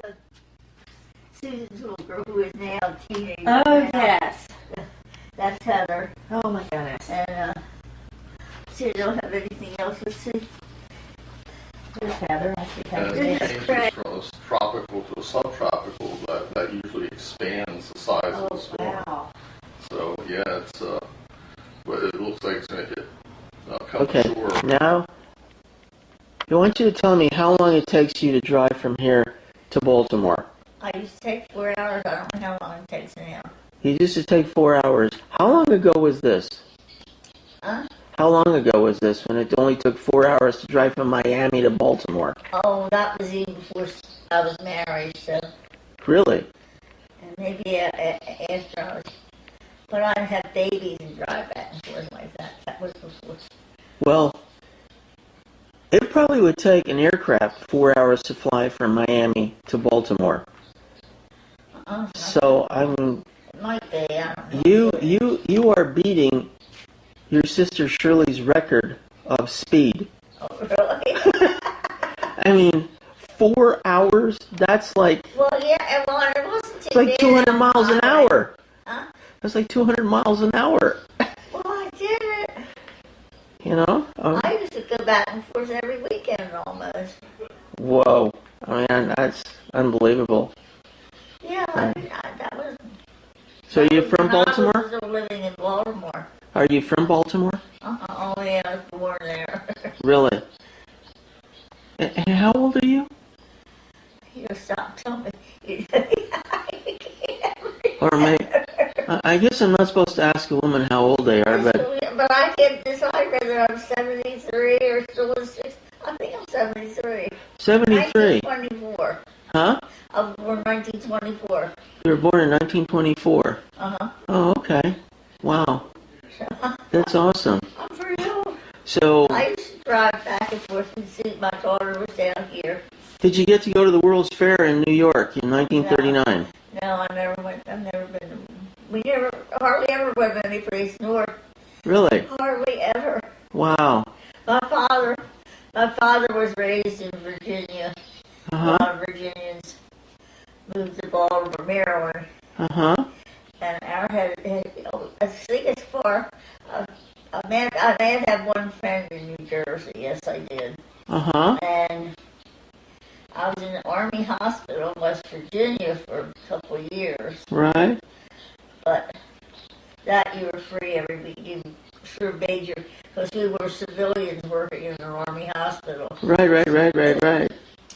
that's Susan's little girl who is now a teenager. Oh, now. yes. That's Heather. Oh, my goodness. And see, I don't have anything else. Let's see. There's Heather. I see And Heather. it Goodness changes gracious. from a tropical to a subtropical, that usually expands the size of the Oh, storm. wow. So yeah, it's but it looks like it's going to hit come Okay, ashore. now I want you to tell me how long it takes you to drive from here to Baltimore. I used to take 4 hours. I don't know how long it takes now. It used to take 4 hours. How long ago was this? Huh? How long ago was this when it only took 4 hours to drive from Miami to Baltimore? Oh, that was even before I was married, so. Really? And maybe after I was. But I'd have babies and drive back and forth like that. That was before. Well, it probably would take an aircraft 4 hours to fly from Miami to Baltimore. So It might be. I don't know. you are beating your sister Shirley's record of speed. Oh, really? I mean, 4 hours? That's like Well, yeah. Well, it wasn't too it's like bad 200 on miles an the hour. Huh? That's like 200 miles an hour. Well, I did it. You know? I used to go back and forth every weekend almost. Whoa. I mean, that's unbelievable. Yeah, that was. So you're from when I Baltimore? was still living in Baltimore. Are you from Baltimore? Oh, yeah, I was born there. Really? And how old are you? You stop telling me. Or maybe, I guess I'm not supposed to ask a woman how old they are, but But I can't decide whether I'm 73 or still a 6. I think I'm 73. 73. 1924. Huh? I was born 1924. You were born in 1924. Uh-huh. Oh, okay. Wow. That's awesome. I'm pretty old. So, I used to drive back and forth and see my daughter was down here. did you get to go to the World's Fair in New York in 1939? No, I never went. I've never been. We never, hardly ever went any place north. Really? Hardly ever. Wow. My father was raised in Virginia. A Uh-huh. lot of Virginians moved to Baltimore, Maryland, Uh-huh. and our I think it's far. I may have had one friend in New Jersey. Yes, I did. Uh-huh. And I was in the Army Hospital in West Virginia for a couple of years. Right. But that you were free every week. You sure made your, because we were civilians working in an Army hospital. Right.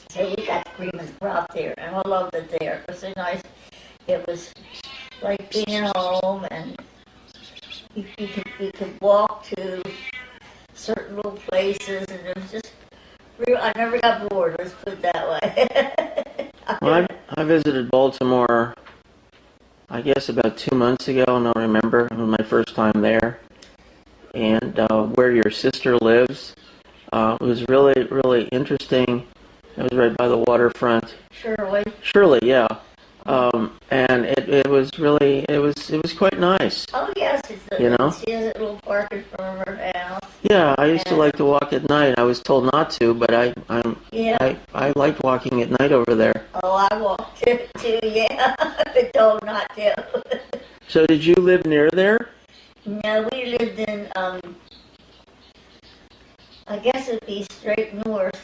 So we got the cream of the crop there, and I loved it there. It was so nice. It was like being at home, and you could walk to certain little places, and it was just real. I never got bored. Let's put it that way. Well, I visited Baltimore, I guess about 2 months ago. I don't remember. It was my first time there. And where your sister lives, it was really, really interesting. It was right by the waterfront. Shirley, yeah. And it was really, it was quite nice. Oh yes, You know? She has a little park in front of her house. Yeah, I used to like to walk at night. I was told not to, but Yeah. I liked walking at night over there. Oh, I walked too. Yeah, but told not to. So did you live near there? No, we lived in I guess it'd be straight north,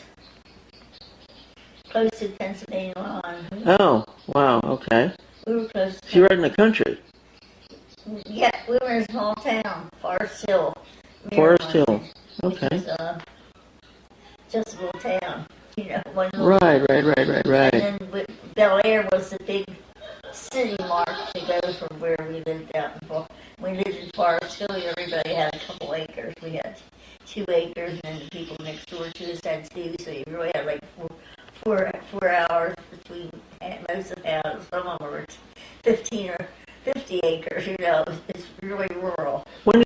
close to Pennsylvania line. Oh, wow, okay. We were close So you're to. right in the country. Yeah, we were in a small town, Forest Hill. Forest Maryland, Hill. which Okay. is, just a little town, one little. Right. And then Bel Air was the big city mark to go from where we lived out in Forest. We lived in Forest Hill. Everybody had a couple acres. We had 2 acres, and then the people next door to us had 2. So you really had like four hours between most of the houses. Some of them were 15 or 50 acres. It's really rural. When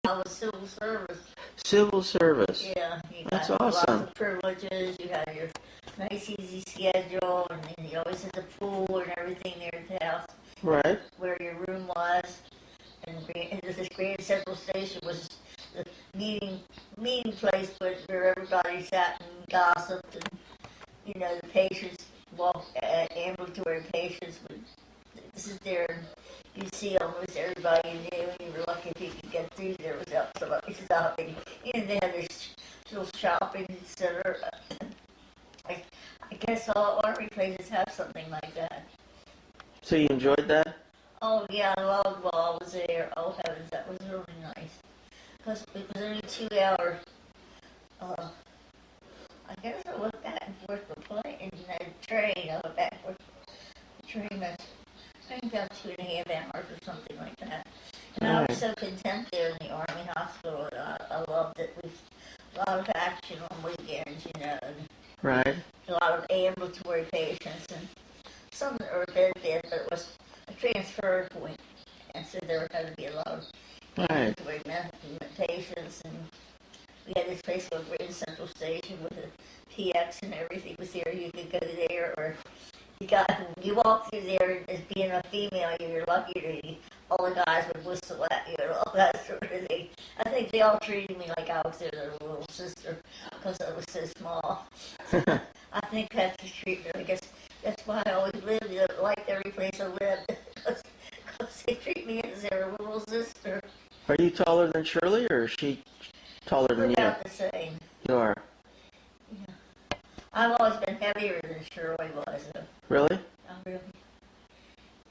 I was civil service. Civil service. Yeah, you That's got lots awesome. of privileges. You had your nice, easy schedule, and then you always had the pool and everything there at the house Right. where your room was. And this Grand Central Station was the meeting place, but where everybody sat and gossiped, and the patients, ambulatory patients would sit there and you'd see almost everybody you knew, and you were lucky if you could get through there without somebody stopping. They had this little shopping center. I guess all army places have something like that. So you enjoyed that? Oh yeah, I loved while I was there. Oh heavens, that was really nice. Because it was only 2 hours. I guess I went back and forth the plane in the train. I went back and forth the train. That's I think about 2.5 hours or something like that. And I was so content there in the Army Hospital. I loved it. With a lot of action on weekends, and Right. a lot of ambulatory patients, and some that were bed, but it was a transfer point, and so there had to be a lot of ambulatory patients, and we had this place called Grand Central Station with a PX and everything was there. You could go there, or you walk through there as being a female, you're lucky to all the guys would whistle at you and all that sort of thing. I think they all treated me like I was their little sister because I was so small. I think that's the treatment. I guess that's why I always lived. I liked every place I lived because they treat me as their little sister. Are you taller than Shirley, or is she taller We're than you? about the same. You are. I've always been heavier than Shirley was. Really? I really,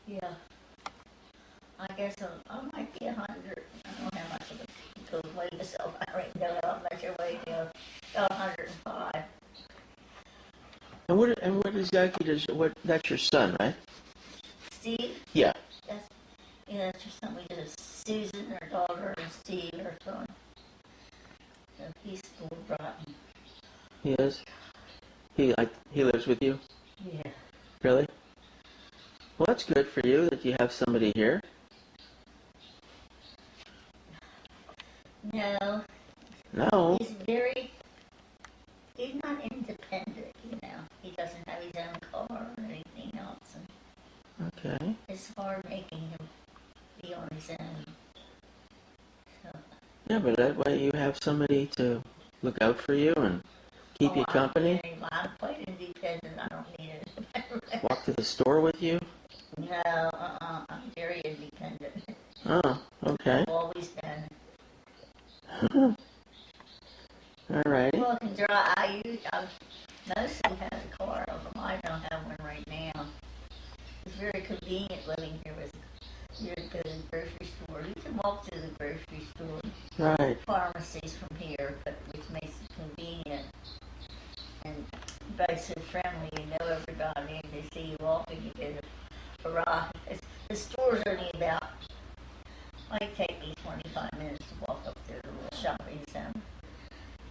yeah. I guess I might be 100. I don't know how much of it goes weigh myself. I don't even know how much I weigh now. About 105. And what exactly that's your son, right? Steve? Yeah. That's just something we did. Susan, her daughter, and Steve, her son. So he's school rotten. He is. He lives with you? Yeah. Really? Well, that's good for you that you have somebody here. No. No. He's not independent, He doesn't have his own car or anything else. And Okay. it's hard making him be on his own. So, Yeah, but that way you have somebody to look out for you and keep you company. I'm quite independent. I don't need it. Walk to the store with you. No, I'm very independent. Oh, okay. I've always been. All righty. Well, I can drive. I mostly have a car, although I don't have one right now. It's very convenient living here with you go to the grocery store. You can walk to the grocery store. Right. Pharmacies from here, but which makes it convenient. And everybody's so friendly. You know everybody, and they see you walking. You get a ride. The store's only about. Might take me 25 minutes to walk up there to the little shopping center.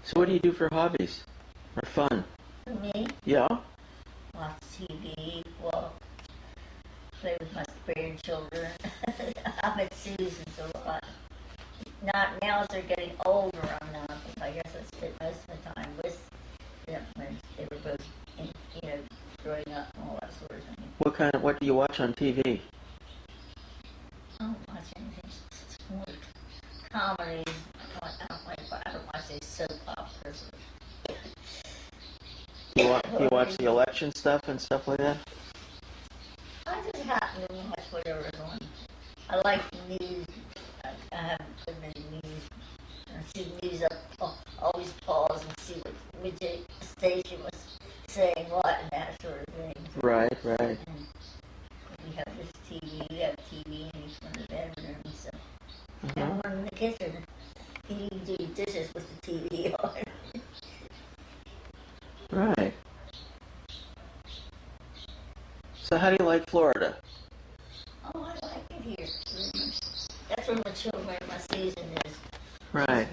So what do you do for hobbies? Or fun? For me, Yeah? watch TV, walk, play with my grandchildren. I'm at Susan's a lot. Not now as they're getting older, I'm not. But I guess I spent most of the time with them when they were both, growing up and all that sort of thing. What do you watch on TV? I don't watch anything. It's more comedies. I don't watch these soap operas. You watch the election stuff and stuff like that? I just happen to watch whatever's on. I like the news. I haven't put in the news. I see the news, I always pause and see which station was saying what and that sort of thing. Right. And we have this TV. We have TV in each one of the bedrooms. So. And one in the kitchen. You can do dishes with the TV on. Right. So how do you like Florida? Oh, I like it here. That's where my children, my season is. Right.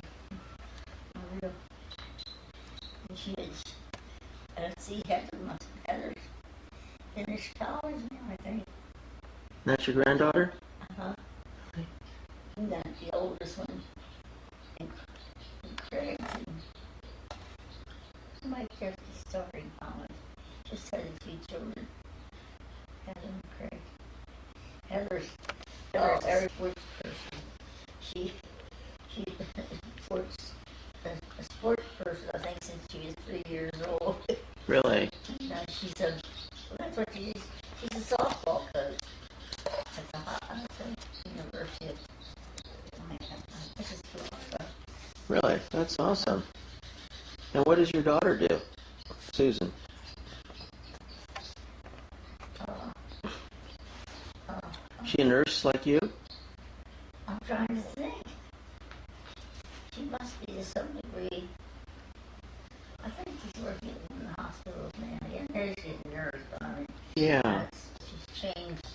Real. And she is. See, Heather's finished college now, I think. That's your granddaughter? Uh-huh. And then the oldest one might just be starting college. Just had 2 children. Heather and Craig. Heather's every sports person. She's a sports person, I think, since she was 3 years old. Really? Now that's what she's a softball coach at the University of Miami. This is Florida. Really? That's awesome. And what does your daughter do, Susan? She a nurse like you? I'm trying to think. She must be to some degree. I think she's working in the hospitals now. Yeah, no, she's a nurse, but I mean, Yeah. she's changed.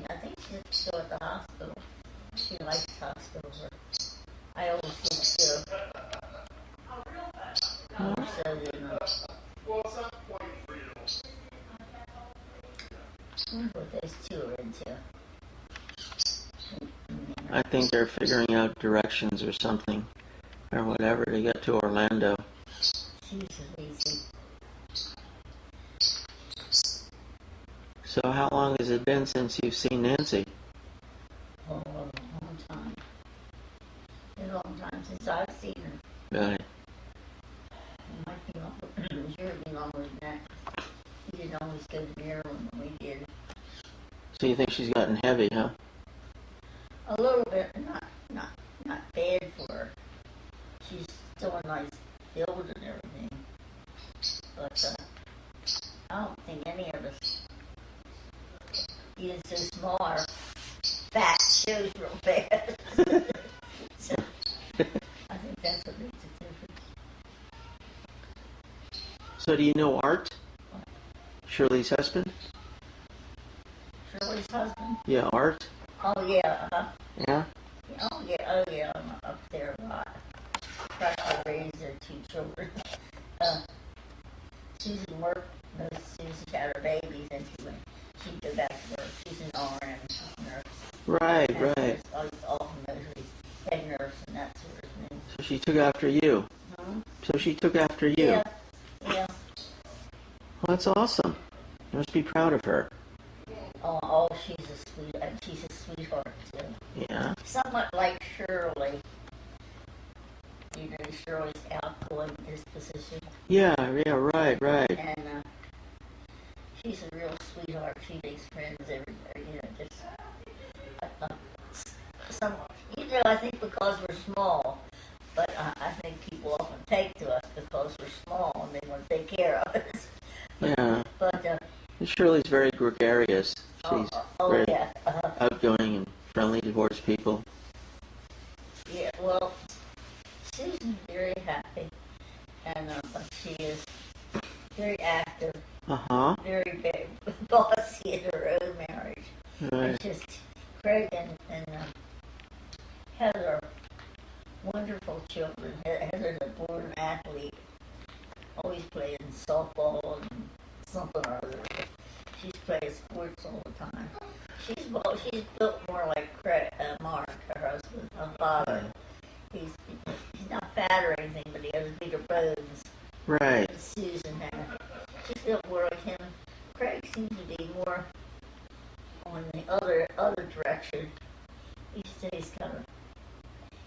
I think she's still at the hospital. She likes hospital work. I always think so. More so than Well, it's not quite freedom. I wonder what those 2 are into. I think they're figuring out directions or something, or whatever to get to Orlando. She's lazy. So how long has it been since you've seen Nancy? Oh, a long time. A long time since I've seen her. Really? It might be longer. Sure, it'd be longer than that. We didn't always go to Maryland when we did. So you think she's gotten heavy, huh? A little bit, not bad for her. She's still a nice build and everything. But I don't think any of us, being so small, our fat shows real fast. So I think that's what makes a difference. So do you know Art? Shirley's husband? Shirley's husband? Yeah, Art? Oh yeah, Yeah? oh yeah, I'm up there a lot. Trying to raise their 2 children. Susan worked, Susan had her babies, and she'd go back to work. She's an RN, she's a nurse. Right, And right. I was often mostly head nurse and that sort of thing. So she took after you. Huh? So she took after you. Yeah, yeah. Well, that's awesome. You must be proud of her. Oh, she's a sweetheart too. Yeah. Somewhat like Shirley. You know, Shirley's outgoing disposition. Yeah, right. And she's a real sweetheart. She makes friends everywhere. You know, just some. You know, I think because we're small, but I think people often take to us because we're small and they want to take care of us. Yeah. But And Shirley's very gregarious. She's very yeah, outgoing and friendly towards people. yeah. Well, Susan's very happy, and but she is very active. Uh-huh. Very big, bossy in her own marriage. Right. It's just Craig and Heather, wonderful children. Heather's a born athlete, always playing softball and something or other. She's playing sports all the time. She's built more like Mark, her husband, her father. He's not fat or anything, but he has bigger bones. Right. And Susan had. She's built more like him. Craig seems to be more on the other direction. He stays kind of.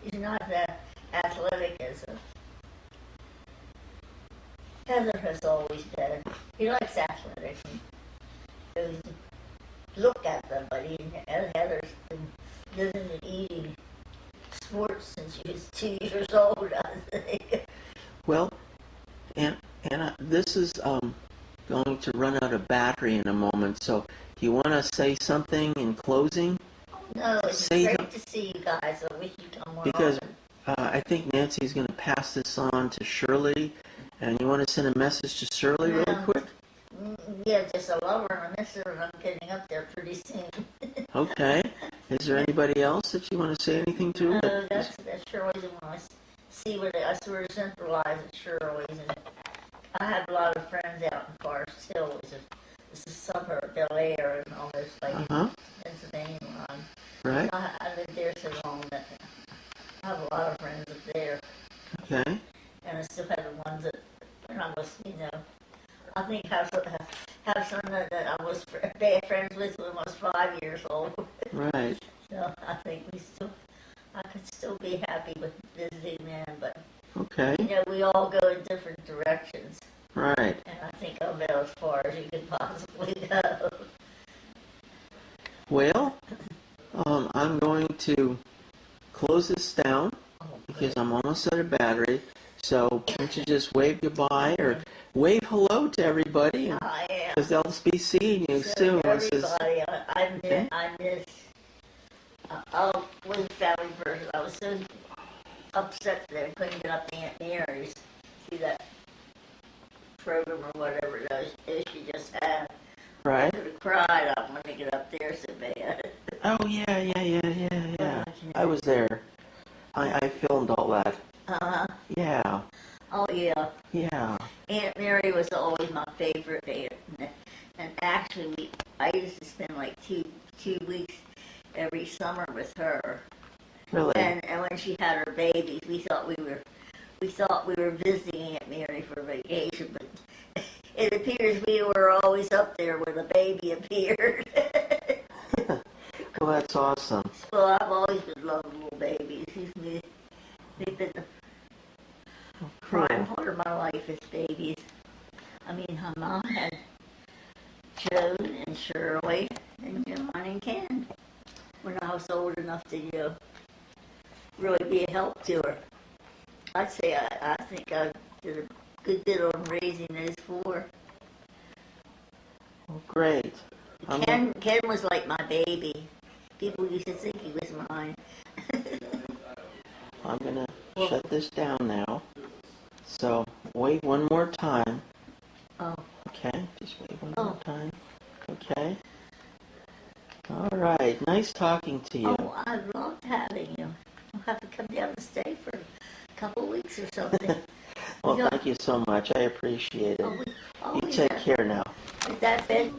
He's not that athletic as Heather has always been. He likes athletics and goes to look at them, but Heather's been living and eating sports since she was 2 years old, I think. Well, Anna, this is going to run out of battery in a moment, so do you want to say something in closing? No, it's Say great them- to see you guys. I wish you'd come more Because often. I think Nancy's going to pass this on to Shirley, and you want to send a message to Shirley really Yeah. quick? Yeah, just I love her and I miss her, and I'm getting up there pretty soon. Okay. Is there anybody else that you want to say anything to? That's Shirley's the one I sort of centralize at Shirley's, and I have a lot of friends out in Forest Hill, which is a suburb, Bel Air, and all those places, Uh-huh. Pennsylvania. line. Right? I lived there so long that I have a lot of friends up there, Okay. and I still have the ones that when I was was 5 years old. Right. So I think I could still be happy with visiting them, but Okay. you know, we all go in different directions, Right. and I think I'll go as far as you can possibly go. Well, I'm going to close this down Oh, because I'm almost out of battery. So why don't you just wave goodbye or wave hello to everybody, I am. because they'll be seeing you soon. This is- Everybody, Okay. I miss. I was a family person. I was so upset that I couldn't get up to Aunt Mary's, see that program or whatever it is she just had. I right. could have cried. I wanted to get up there so bad. Oh yeah. I was there. I filmed all that. Uh-huh. Yeah. Oh, yeah. Yeah. Aunt Mary was always my favorite aunt. And actually, I used to spend like two weeks every summer with her. Really. And when she had her babies, we thought we were visiting Aunt Mary for vacation, but it appears we were always up there when the baby appeared. Well, that's awesome. Well, I've always been loving little babies. They've been the prime part of my life is babies. I mean, my mom had Joe and Shirley and John and Ken when I was old enough to, really be a help to her. I'd say I think I did a good bit on raising those four. Well, great. Ken was like my baby. People used to think he was mine. I'm gonna shut this down now. So wave one more time. Oh, Okay, just wave one Oh. more time. Okay. All right. Nice talking to you. oh, I loved having you. I'll have to come down and stay for a couple of weeks or something. Well, Yeah. thank you so much. I appreciate Oh, it. oh, You we take have- care now. Is that bed?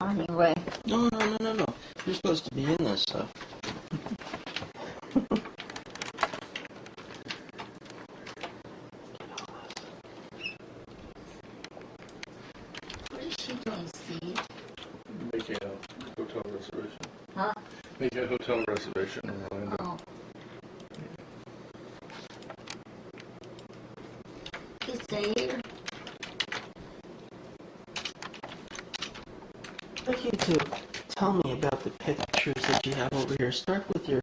Anyway, No. You're supposed to be in this stuff. what is she doing, Steve? Making a hotel reservation. Huh? Making a hotel reservation in Orlando. Oh. You stay here? I'd like you to tell me about the pictures that you have over here. Start with your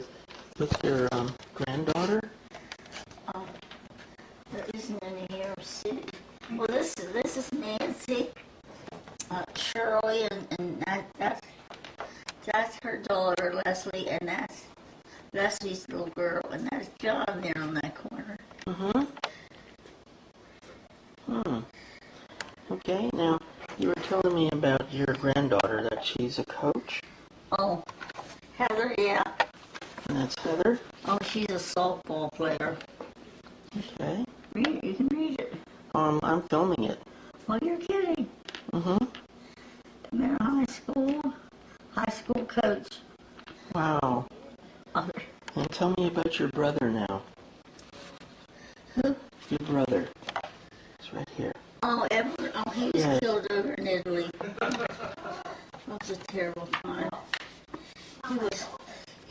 granddaughter. Oh, there isn't any here. See? Well, this is Nancy, Shirley, and that's her daughter Leslie, and that's Leslie's little girl, and that's John there on that corner. Okay, now you were telling me about your granddaughter, that she's a coach, Oh, Heather, yeah. and that's Heather. Oh, she's a softball player. Okay. Read it. You can read it. I'm filming it. Oh, you're kidding. Middle high school coach. Wow. Oh, And tell me about your brother now. who? Your brother. It's right here. Oh, Edward. Oh, he was Yes. killed over in Italy. That was a terrible time.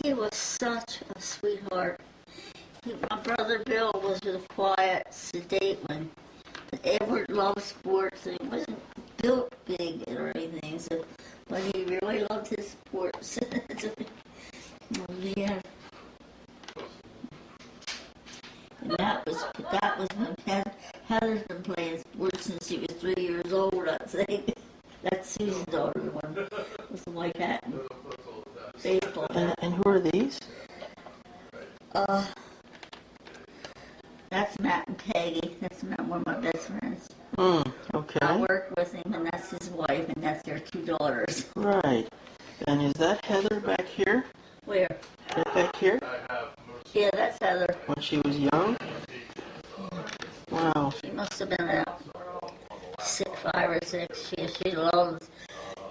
He was such a sweetheart. My brother Bill was a quiet, sedate one. But Edward loved sports, and he wasn't built big or anything, so, but he really loved his sports. Yeah. And that was when Heather's been playing sports since she was 3 years old, I'd say. That's Susan's daughter, the one with the white hat and baseball hat. And who are these? That's Matt and Peggy. That's one of my best friends. I Okay. work with him, and that's his wife, and that's their two daughters. Right. And is that Heather back here? Where? Right back here? Yeah, that's Heather. When she was young? Wow. She must have been about 5 or 6. She loves.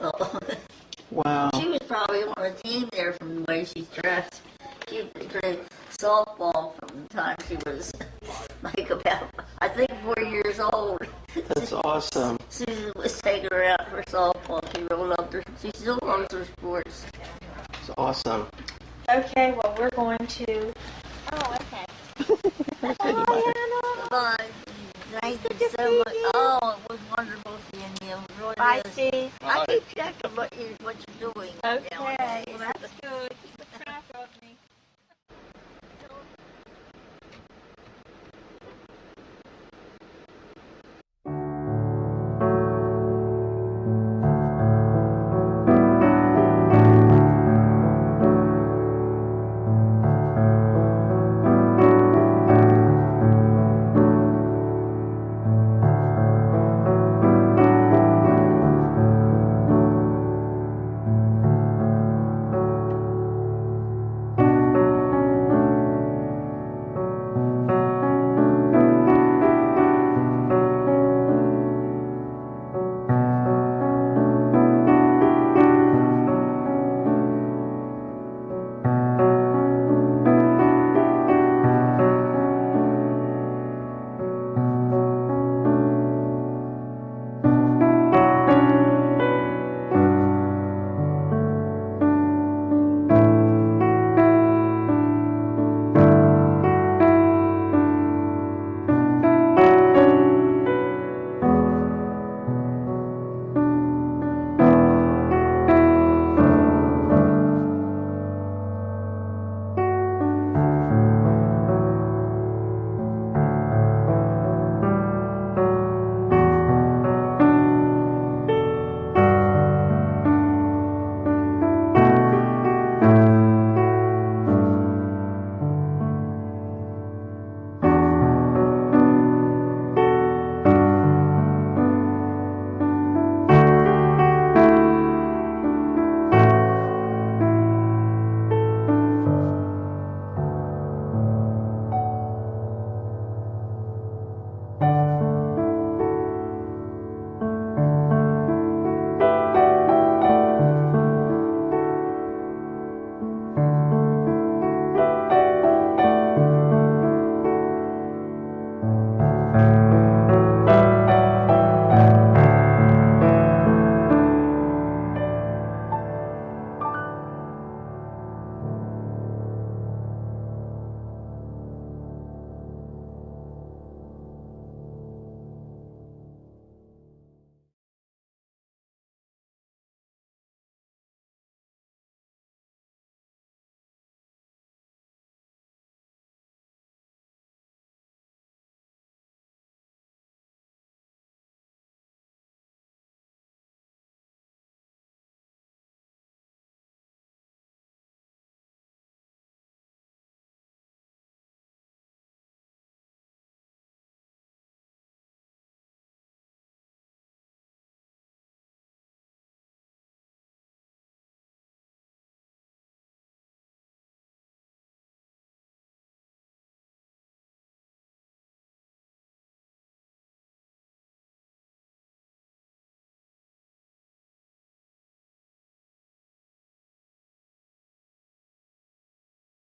Oh. Wow. She was probably on the team there from the way she's dressed. She played softball from the time she was like about, I think 4 years old. That's awesome. Susan was taking her out for softball. She still loves her sports. It's awesome. Okay, well, we're going to. Oh, okay. Oh, Bye. Thank you so much. Oh, it was wonderful seeing you. It really Bye, is. Steve. I keep track of what